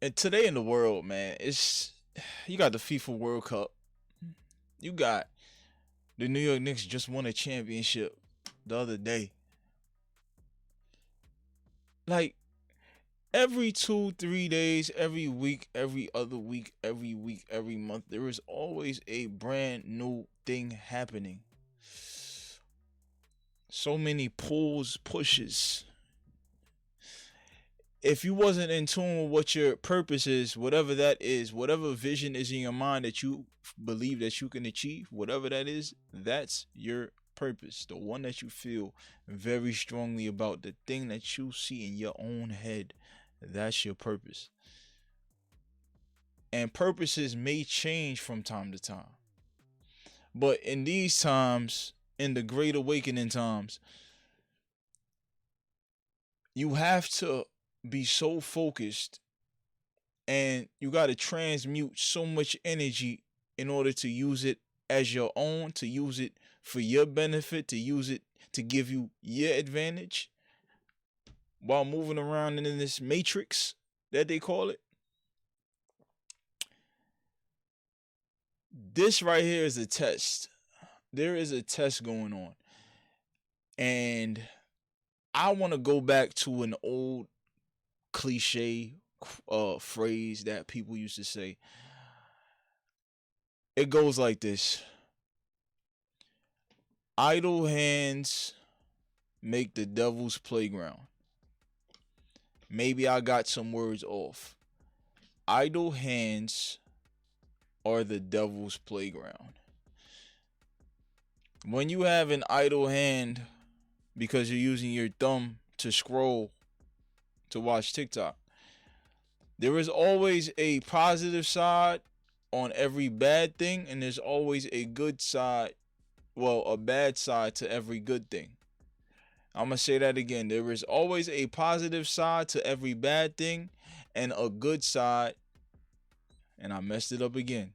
And today in the world, man, it's you got the FIFA World Cup. You got the New York Knicks just won a championship the other day. Like every 2, 3 days, every week, every other week, every month, there is always a brand new thing happening. So many pulls, pushes. If you wasn't in tune with what your purpose is, whatever that is, whatever vision is in your mind that you believe that you can achieve, whatever that is, that's your purpose. The one that you feel very strongly about, the thing that you see in your own head, that's your purpose. And purposes may change from time to time. But in these times, in the great awakening times, you have to be so focused and you got to transmute so much energy in order to use it as your own, to use it for your benefit, to use it to give you your advantage while moving around in this matrix that they call it. This right here is a test. There is a test going on. And I want to go back to an old cliche phrase that people used to say. It goes like this: idle hands make the devil's playground. Maybe I got some words off. Idle hands are the devil's playground. When you have an idle hand because you're using your thumb to scroll, to watch TikTok, there is always a positive side on every bad thing, and there's always a good side, well, a bad side to every good thing. I'm going to say that again. There is always a positive side to every bad thing and a good side. And I messed it up again.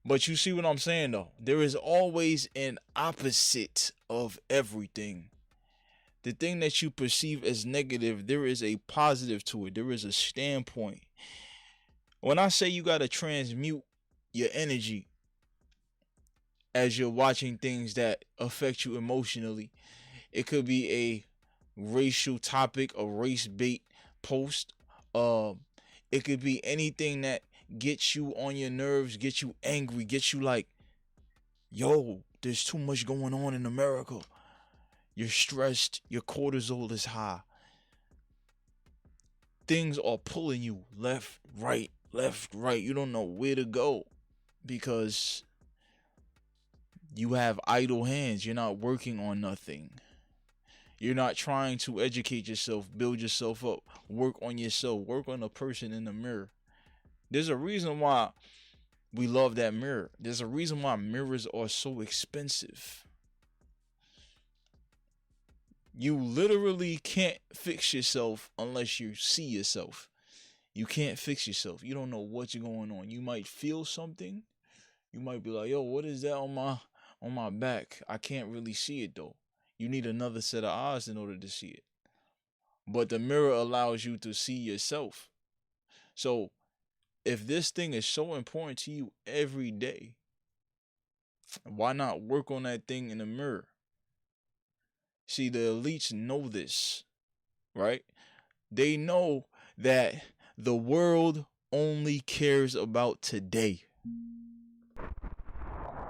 But you see what I'm saying, though? There is always an opposite of everything. The thing that you perceive as negative, there is a positive to it. There is a standpoint. When I say you got to transmute your energy as you're watching things that affect you emotionally, it could be a racial topic, a race bait post. It could be anything that gets you on your nerves, gets you angry, gets you like, yo, there's too much going on in America. You're stressed, your cortisol is high. Things are pulling you left, right, left, right. You don't know where to go because you have idle hands. You're not working on nothing. You're not trying to educate yourself, build yourself up, work on yourself, work on a person in the mirror. There's a reason why we love that mirror. There's a reason why mirrors are so expensive. You literally can't fix yourself unless you see yourself. You can't fix yourself. You don't know what's going on. You might feel something. You might be like, yo, what is that on my back? I can't really see it though. You need another set of eyes in order to see it. But the mirror allows you to see yourself. So if this thing is so important to you every day, why not work on that thing in the mirror? See, the elites know this, right? They know that the world only cares about today.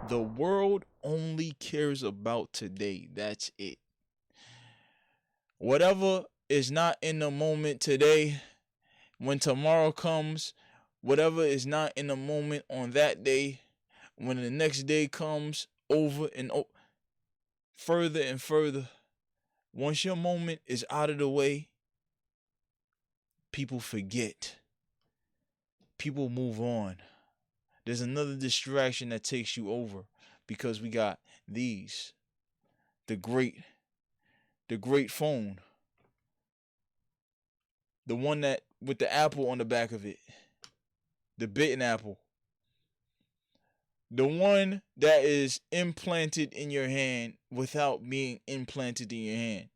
The world only cares about today. That's it. Whatever is not in the moment today, when tomorrow comes, whatever is not in the moment on that day, when the next day comes over and further and further, once your moment is out of the way, people forget. People move on. There's another distraction that takes you over because we got these. The great phone. The one that with the apple on the back of it. The bitten apple. The one that is implanted in your hand without being implanted in your hand.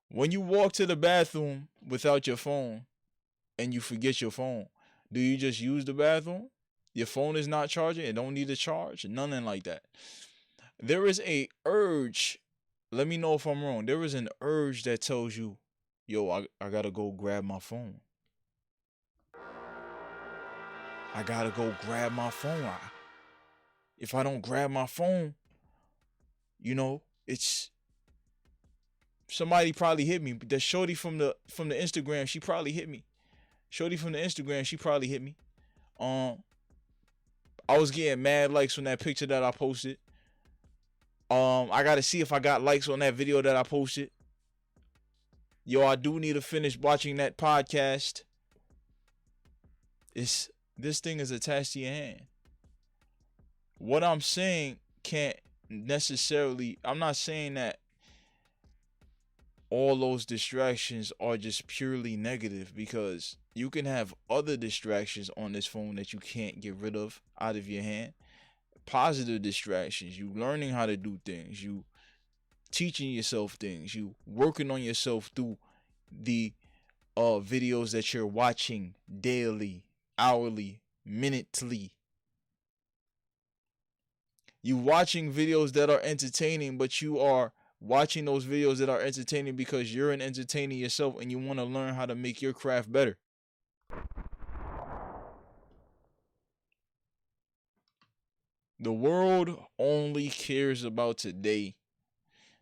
When you walk to the bathroom without your phone and you forget your phone, do you just use the bathroom? Your phone is not charging, it don't need a charge, nothing like that. There is a urge, let me know if I'm wrong. There is an urge that tells you, yo, I gotta go grab my phone. I gotta go grab my phone. If I don't grab my phone, it's somebody probably hit me. But the shorty from the Instagram, she probably hit me. Shorty from the Instagram, she probably hit me. I was getting mad likes on that picture that I posted. I gotta see if I got likes on that video that I posted. Yo, I do need to finish watching that podcast. This thing is attached to your hand. What I'm saying can't necessarily, I'm not saying that all those distractions are just purely negative, because you can have other distractions on this phone that you can't get rid of out of your hand. Positive distractions, you learning how to do things, you teaching yourself things, you working on yourself through the videos that you're watching daily, hourly, minutely. You watching videos that are entertaining, but you are watching those videos that are entertaining because you're an entertainer yourself and you want to learn how to make your craft better. The world only cares about today.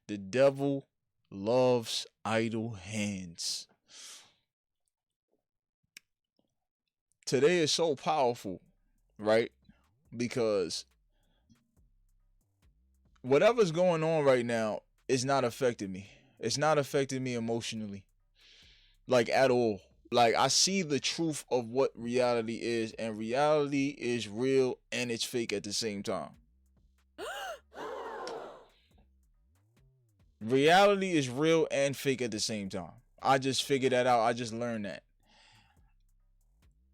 The devil loves idle hands. Today is so powerful, right? Because whatever's going on right now is not affecting me. It's not affecting me emotionally, like at all. Like, I see the truth of what reality is, and reality is real and it's fake at the same time. Reality is real and fake at the same time. I just figured that out. I just learned that.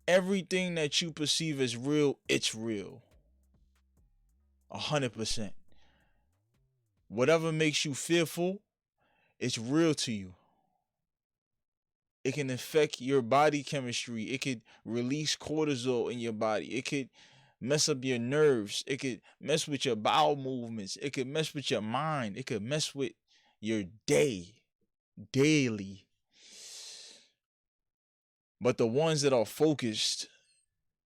Everything that you perceive as real, it's real. 100%. Whatever makes you fearful, it's real to you. It can affect your body chemistry. It could release cortisol in your body. It could mess up your nerves. It could mess with your bowel movements. It could mess with your mind. It could mess with your day, daily. But the ones that are focused,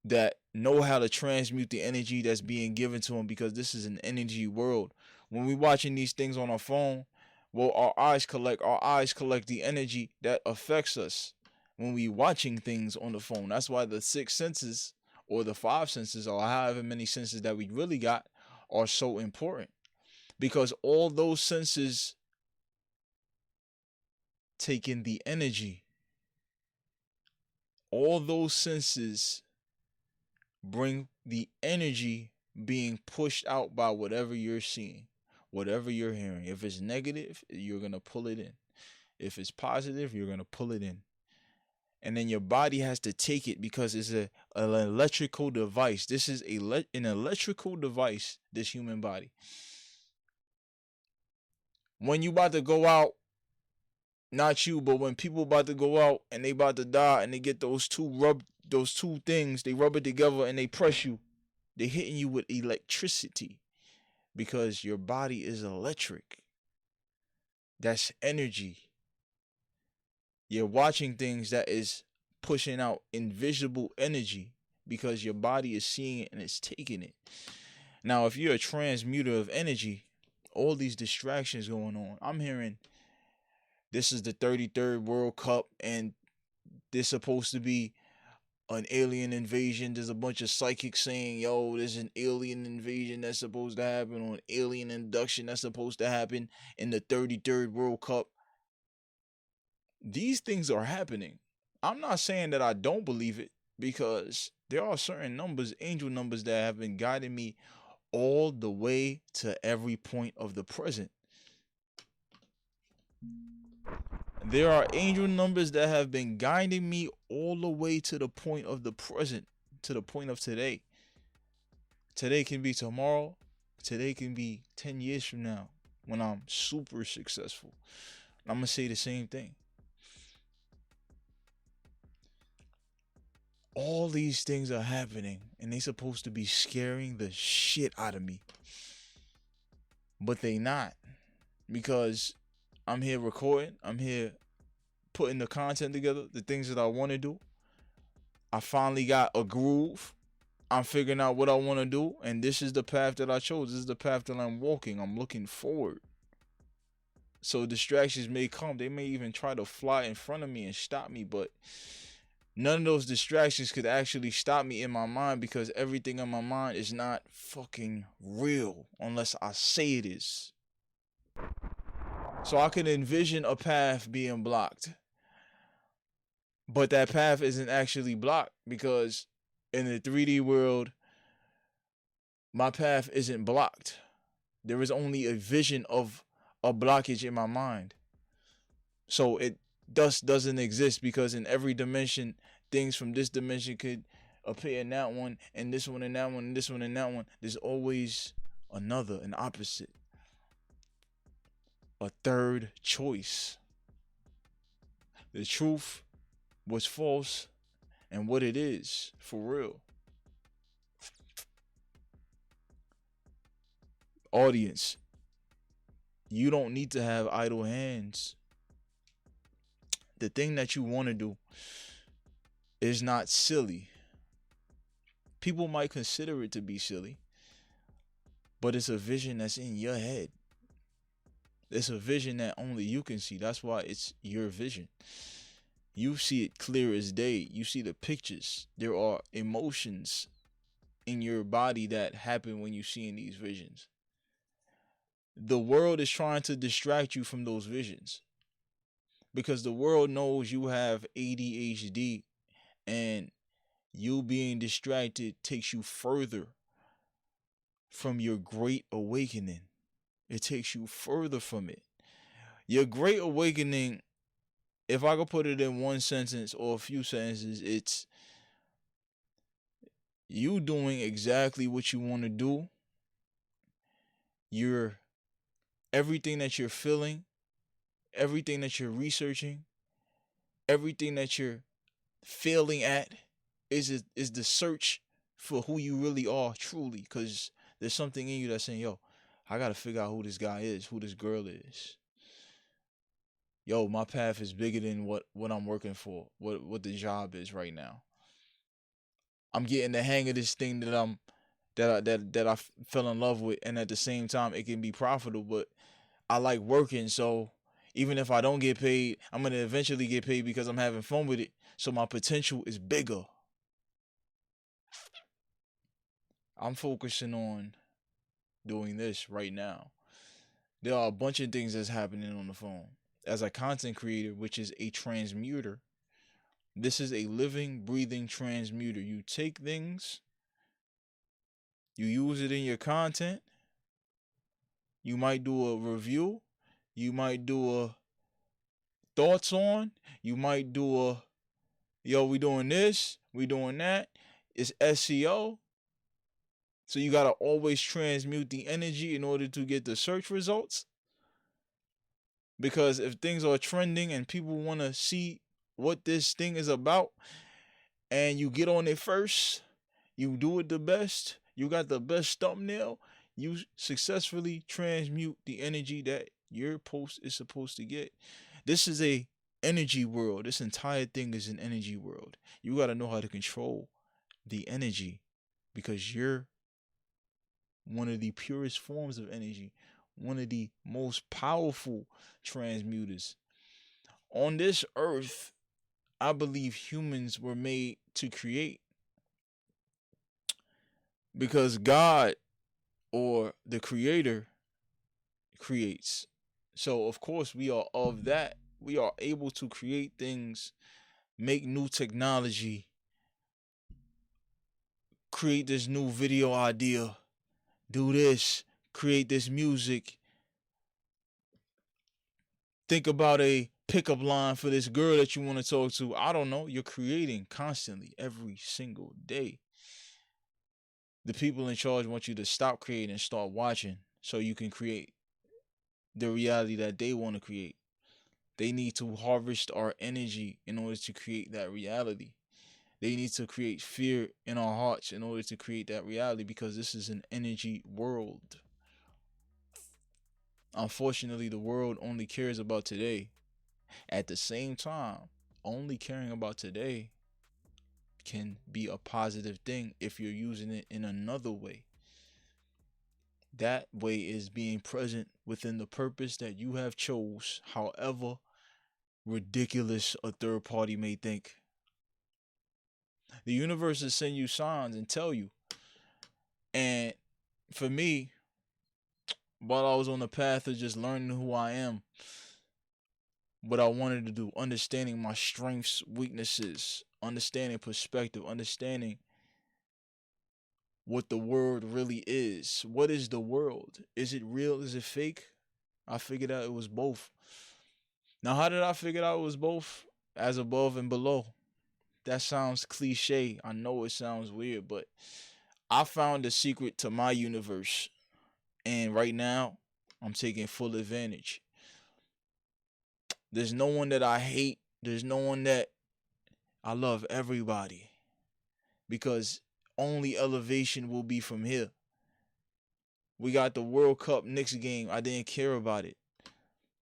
that know how to transmute the energy that's being given to them, because this is an energy world. When we're watching these things on our phone, well, our eyes collect the energy that affects us when we watching things on the phone. That's why the 6 senses, or the 5 senses, or however many senses that we really got, are so important, because all those senses take in the energy. All those senses bring the energy being pushed out by whatever you're seeing, whatever you're hearing. If it's negative, you're going to pull it in. If it's positive, you're going to pull it in. And then your body has to take it, because it's an electrical device. This is an electrical device, this human body. When you about to go out, not you, but when people about to go out and they about to die, and they get those two things, they rub it together and they press you, they're hitting you with electricity, because your body is electric. That's energy. You're watching things that is pushing out invisible energy, because your body is seeing it and it's taking it. Now, if you're a transmuter of energy, all these distractions going on. I'm hearing this is the 33rd World Cup and there's supposed to be an alien invasion. There's a bunch of psychics saying, yo, there's an alien invasion that's supposed to happen, or an alien induction that's supposed to happen in the 33rd World Cup. These things are happening. I'm not saying that I don't believe it, because there are certain numbers, angel numbers, that have been guiding me all the way to every point of the present. There are angel numbers that have been guiding me all the way to the point of the present, to the point of today. Today can be tomorrow. Today can be 10 years from now, when I'm super successful. I'm gonna say the same thing. All these things are happening and they supposed to be scaring the shit out of me. But they not, because I'm here recording, I'm here putting the content together, the things that I want to do. I finally got a groove. I'm figuring out what I want to do, and this is the path that I chose. This is the path that I'm walking. I'm looking forward. So distractions may come. They may even try to fly in front of me and stop me, but none of those distractions could actually stop me in my mind, because everything in my mind is not fucking real unless I say it is. So I can envision a path being blocked, but that path isn't actually blocked, because in the 3D world, my path isn't blocked. There is only a vision of a blockage in my mind. So it thus doesn't exist, because in every dimension, things from this dimension could appear in that one, and this one and that one, and this one and that one. There's always another, an opposite, a third choice. The truth, what's false, and what it is for real. Audience, you don't need to have idle hands. The thing that you want to do is not silly. People might consider it to be silly, but it's a vision that's in your head. It's a vision that only you can see. That's why it's your vision. You see it clear as day. You see the pictures. There are emotions in your body that happen when you see in these visions. The world is trying to distract you from those visions, because the world knows you have ADHD, and you being distracted takes you further from your great awakening. It takes you further from it. Your great awakening, if I could put it in one sentence or a few sentences, it's you doing exactly what you want to do. You're everything that you're feeling, everything that you're researching, everything that you're failing at is the search for who you really are truly, because there's something in you that's saying, yo, I gotta figure out who this guy is, who this girl is. Yo, my path is bigger than what I'm working for, what the job is right now. I'm getting the hang of this thing that I fell in love with, and at the same time it can be profitable, but I like working, so even if I don't get paid, I'm gonna eventually get paid because I'm having fun with it. So my potential is bigger. I'm focusing on doing this right now. There are a bunch of things that's happening on the phone. As a content creator, which is a transmuter, this is a living, breathing transmuter. You take things, you use it in your content. You might do a review. You might do a thoughts on. You might do a, yo, we doing this, we doing that. It's SEO. So you gotta always transmute the energy in order to get the search results. Because if things are trending and people want to see what this thing is about, and you get on it first, you do it the best, you got the best thumbnail, you successfully transmute the energy that your post is supposed to get. This is a energy world. This entire thing is an energy world. You got to know how to control the energy, because you're one of the purest forms of energy, one of the most powerful transmuters. On this earth, I believe humans were made to create, because God, or the creator, creates. So of course we are of that. We are able to create things, make new technology, create this new video idea, do this, create this music, think about a pickup line for this girl that you want to talk to. I don't know. You're creating constantly every single day. The people in charge want you to stop creating and start watching, so you can create the reality that they want to create. They need to harvest our energy in order to create that reality. They need to create fear in our hearts in order to create that reality, because this is an energy world. Unfortunately, the world only cares about today. At the same time, only caring about today can be a positive thing if you're using it in another way. That way is being present within the purpose that you have chose, however ridiculous a third party may think. The universe will send you signs and tell you. And for me, while I was on the path of just learning who I am, what I wanted to do, understanding my strengths, weaknesses, understanding perspective, understanding what the world really is. What is the world? Is it real? Is it fake? I figured out it was both. Now, how did I figure out it was both? As above and below. That sounds cliche. I know it sounds weird, but I found the secret to my universe. And right now, I'm taking full advantage. There's no one that I hate. There's no one that I love. Everybody. Because only elevation will be from here. We got the World Cup Knicks game. I didn't care about it.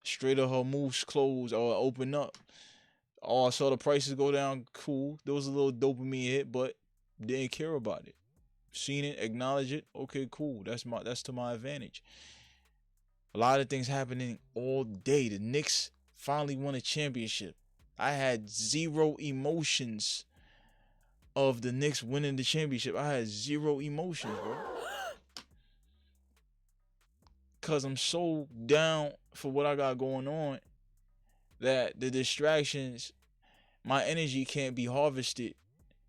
Strait of Hormuz closed or open up. Oh, I saw the prices go down. Cool. There was a little dopamine hit, but didn't care about it. Seen it, acknowledge it. Okay, cool. That's to my advantage. A lot of things happening all day. The Knicks finally won a championship. I had zero emotions of the Knicks winning the championship. I had zero emotions, bro. Cause I'm so down for what I got going on that the distractions, my energy can't be harvested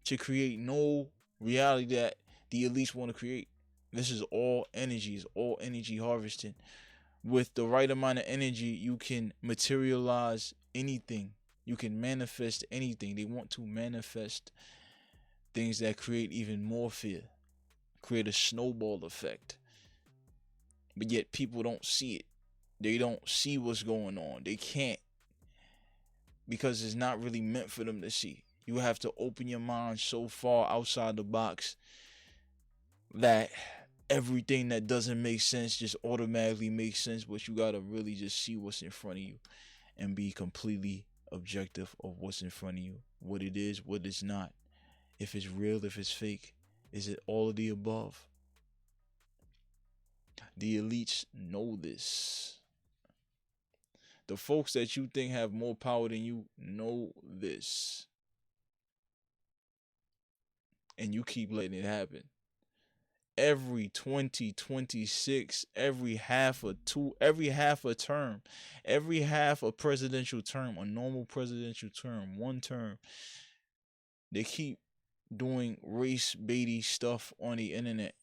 to create no reality that the elites want to create. This is all energy. It's all energy harvesting. With the right amount of energy, you can materialize anything. You can manifest anything. They want to manifest things that create even more fear, create a snowball effect. But yet people don't see it. They don't see what's going on. They can't, because it's not really meant for them to see. You have to open your mind so far outside the box that everything that doesn't make sense just automatically makes sense, but you gotta really just see what's in front of you and be completely objective of what's in front of you, what it is, what it's not, if it's real, if it's fake, is it all of the above? The elites know this. The folks that you think have more power than you know this. And you keep letting it happen. Every 2026, every half a term, every half a presidential term, a normal presidential term, one term, they keep doing race baity stuff on the internet.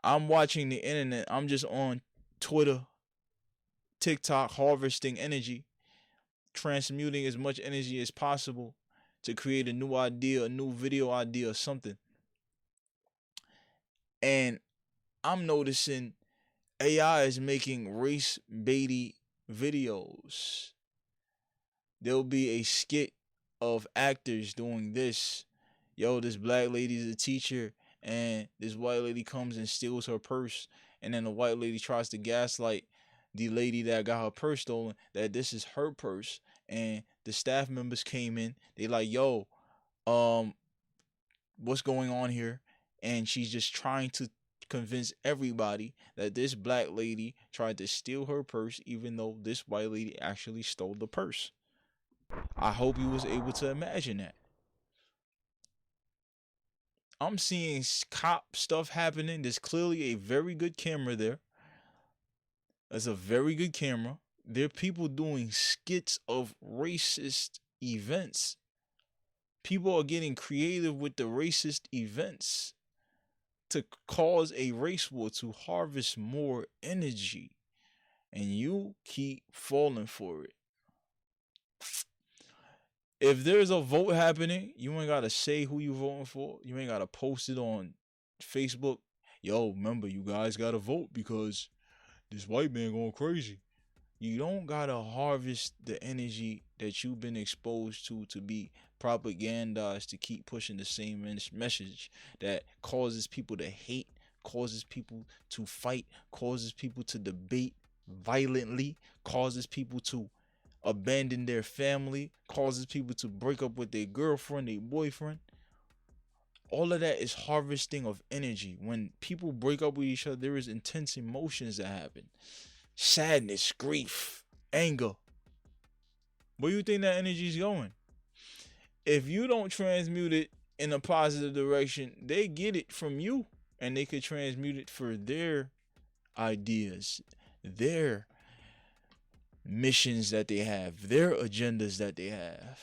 I'm watching the internet. I'm just on Twitter, TikTok, harvesting energy, transmuting as much energy as possible to create a new idea, a new video idea, or something. And I'm noticing AI is making race baity videos. There'll be a skit of actors doing this. Yo, this black lady's a teacher, and this white lady comes and steals her purse, and then the white lady tries to gaslight the lady that got her purse stolen that this is her purse. And the staff members came in. They like, yo, what's going on here? And she's just trying to convince everybody that this black lady tried to steal her purse, even though this white lady actually stole the purse. I hope you was able to imagine that. I'm seeing cop stuff happening. There's clearly a very good camera there. There's a very good camera. There are people doing skits of racist events. People are getting creative with the racist events to cause a race war, to harvest more energy. And you keep falling for it. If there's a vote happening, you ain't gotta say who you voting for. You ain't gotta post it on Facebook. Yo, remember, you guys gotta vote because this white man going crazy. You don't gotta harvest the energy that you've been exposed to be propagandized to keep pushing the same message that causes people to hate, causes people to fight, causes people to debate violently, causes people to abandon their family, causes people to break up with their girlfriend, their boyfriend. All of that is harvesting of energy. When people break up with each other, there is intense emotions that happen. Sadness, grief, anger. Where do you think that energy is going? If you don't transmute it in a positive direction, they get it from you and they could transmute it for their ideas, their missions that they have, their agendas that they have.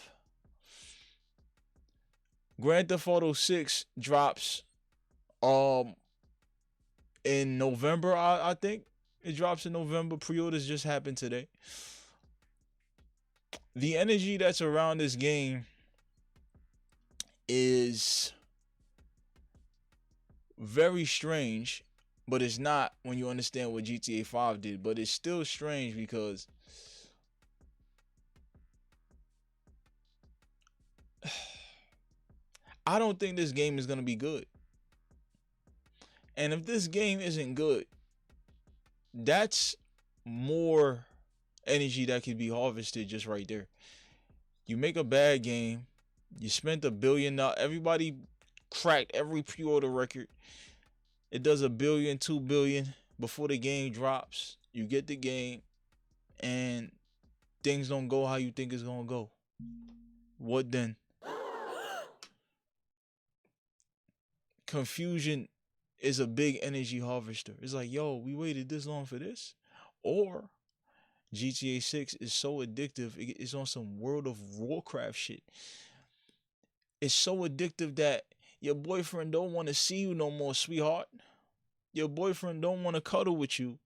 Grand Theft Auto 6 drops um in November, I think. It drops in November. Pre-orders just happened today. The energy that's around this game is very strange, but it's not when you understand what GTA 5 did. But it's still strange because I don't think this game is going to be good. And if this game isn't good, that's more energy that could be harvested just right there. You make a bad game, you spent $1 billion. Everybody cracked every pre-order record. It does $1 billion, $2 billion before the game drops. You get the game, and things don't go how you think it's gonna go. What then? Confusion is a big energy harvester. It's like, yo, we waited this long for this? Or GTA 6 is so addictive, it's on some World of Warcraft shit. It's so addictive that your boyfriend don't want to see you no more, sweetheart. Your boyfriend don't want to cuddle with you.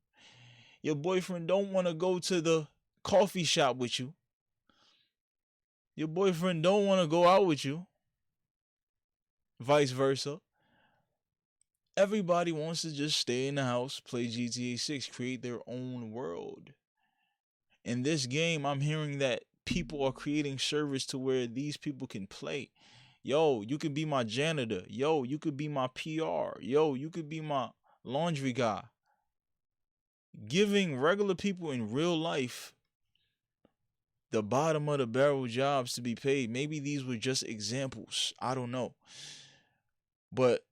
Your boyfriend don't want to go to the coffee shop with you. Your boyfriend don't want to go out with you. Vice versa. Everybody wants to just stay in the house, play GTA 6, create their own world. In this game, I'm hearing that people are creating servers to where these people can play. Yo, you could be my janitor. Yo, you could be my PR. Yo, you could be my laundry guy. Giving regular people in real life the bottom of the barrel jobs to be paid. Maybe these were just examples. I don't know. But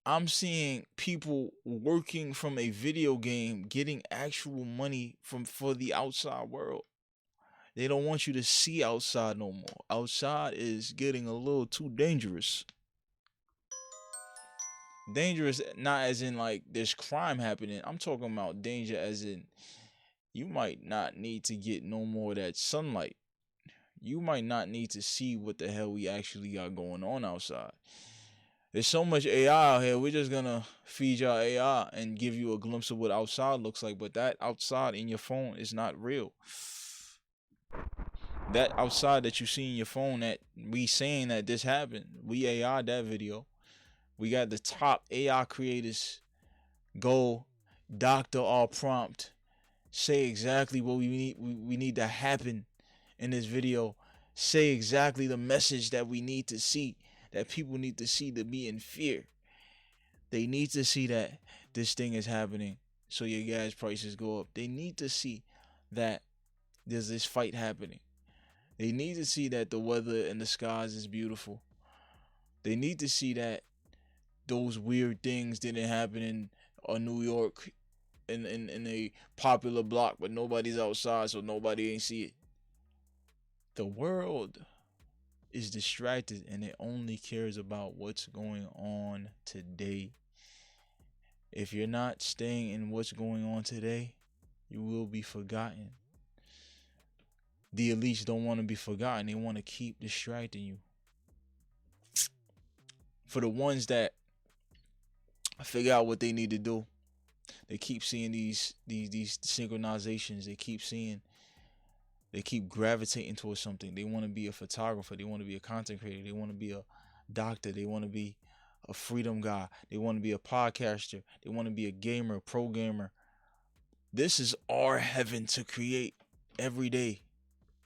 I'm seeing people working from a video game getting actual money for the outside world. They don't want you to see outside no more. Outside is getting a little too dangerous. Dangerous, not as in like there's crime happening. I'm talking about danger as in you might not need to get no more of that sunlight. You might not need to see what the hell we actually got going on outside. There's so much AI out here. We're just gonna feed y'all AI and give you a glimpse of what outside looks like. But that outside in your phone is not real. That outside that you see in your phone that we saying that this happened, we AI that video. We got the top AI creators go doctor our prompt, say exactly what we need to happen in this video, say exactly the message that we need to see, that people need to see to be in fear. They need to see that this thing is happening so your gas prices go up. They need to see that there's this fight happening. They need to see that the weather in the skies is beautiful. They need to see that those weird things didn't happen in New York in a popular block, but nobody's outside, so nobody ain't see it. The world is distracted and it only cares about what's going on today. If you're not staying in what's going on today, you will be forgotten. The elites don't want to be forgotten. They want to keep distracting you. For the ones that figure out what they need to do, they keep seeing these synchronizations. They keep gravitating towards something. They want to be a photographer. They want to be a content creator. They want to be a doctor. They want to be a freedom guy. They want to be a podcaster. They want to be a gamer, pro gamer. This is our heaven to create every day.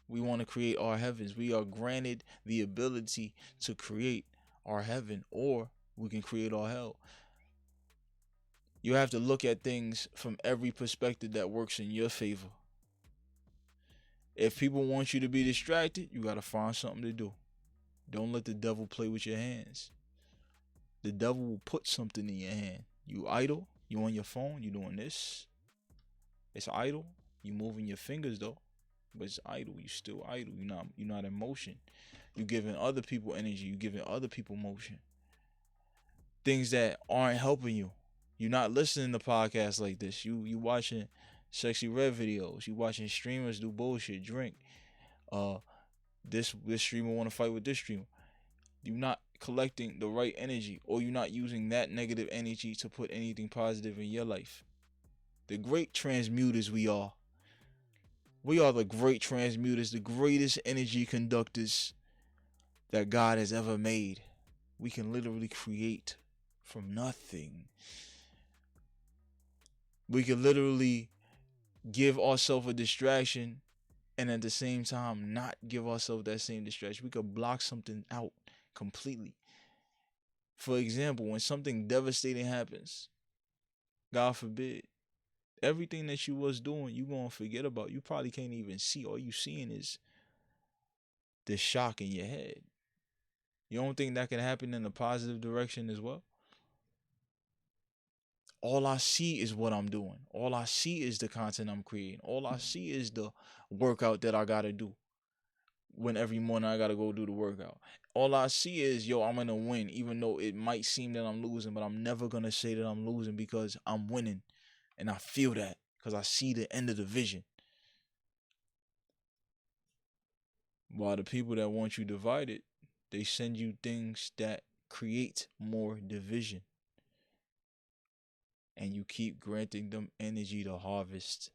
We want to create our heavens. We are granted the ability to create our heaven, or we can create our hell. You have to look at things from every perspective that works in your favor. If people want you to be distracted, you got to find something to do. Don't let the devil play with your hands. The devil will put something in your hand. You idle, you on your phone, you doing this. It's idle. You moving your fingers though, but it's idle. You still idle. You're not in motion. You giving other people energy. You giving other people motion. Things that aren't helping you. You're not listening to podcasts like this. You watching sexy red videos. You watching streamers do bullshit, drink. Uh, this streamer want to fight with this streamer. You're not collecting the right energy, or you're not using that negative energy to put anything positive in your life. The great transmuters we are. We are the great transmuters, the greatest energy conductors that God has ever made. We can literally create from nothing. We can literally give ourselves a distraction and at the same time not give ourselves that same distraction. We could block something out completely. For example, when something devastating happens, God forbid, everything that you was doing, you gonna forget about. You probably can't even see. All you seeing is the shock in your head. You don't think that can happen in a positive direction as well? All I see is what I'm doing. All I see is the content I'm creating. All I see is the workout that I gotta do. When every morning I gotta go do the workout. All I see is, yo, I'm gonna win, even though it might seem that I'm losing, but I'm never gonna say that I'm losing because I'm winning. And I feel that because I see the end of the vision. While the people that want you divided, they send you things that create more division. And you keep granting them energy to harvest.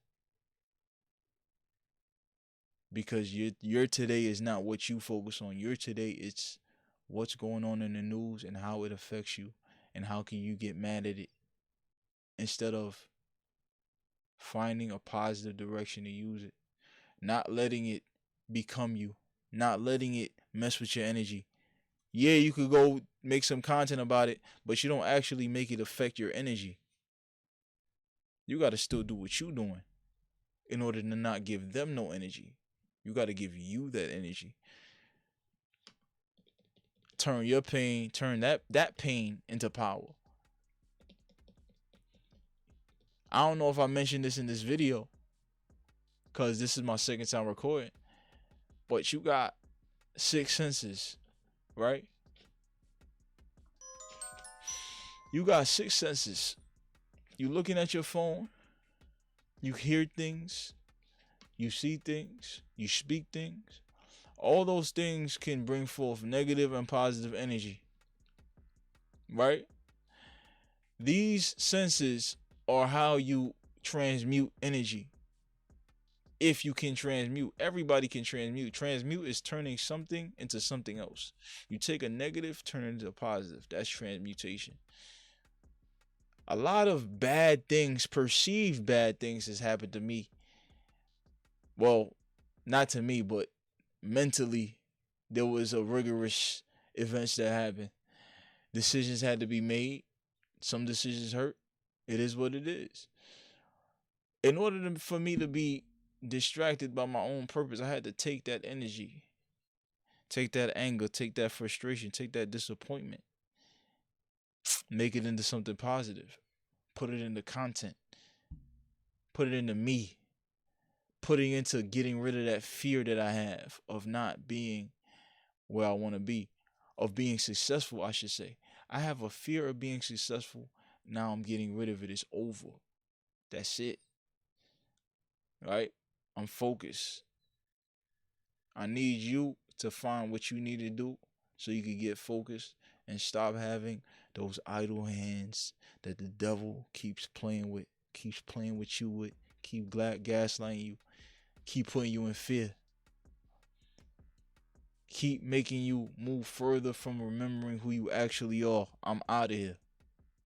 Because your today is not what you focus on. Your today, it's what's going on in the news and how it affects you. And how can you get mad at it instead of finding a positive direction to use it. Not letting it become you. Not letting it mess with your energy. Yeah, you could go make some content about it, but you don't actually make it affect your energy. You got to still do what you doing in order to not give them no energy. You got to give you that energy. Turn your pain, turn that pain into power. I don't know if I mentioned this in this video, because this is my second time recording, but you got 6 senses, right? You got 6 senses. You looking at your phone, you hear things, you see things, you speak things. All those things can bring forth negative and positive energy, right? These senses are how you transmute energy. If you can transmute, everybody can transmute. Transmute is turning something into something else. You take a negative, turn it into a positive. That's transmutation. A lot of bad things, perceived bad things, has happened to me. Well, not to me, but mentally, there was a rigorous events that happened. Decisions had to be made. Some decisions hurt. It is what it is. In order for me to be distracted by my own purpose, I had to take that energy, take that anger, take that frustration, take that disappointment, make it into something positive, put it into content, put it into me, putting into getting rid of that fear that I have of not being where I want to be, of being successful, I should say. I have a fear of being successful. Now I'm getting rid of it. It's over. That's it. Right? I'm focused. I need you to find what you need to do so you can get focused and stop having those idle hands that the devil keeps playing with you with, keep gaslighting you, keep putting you in fear, keep making you move further from remembering who you actually are. I'm out of here.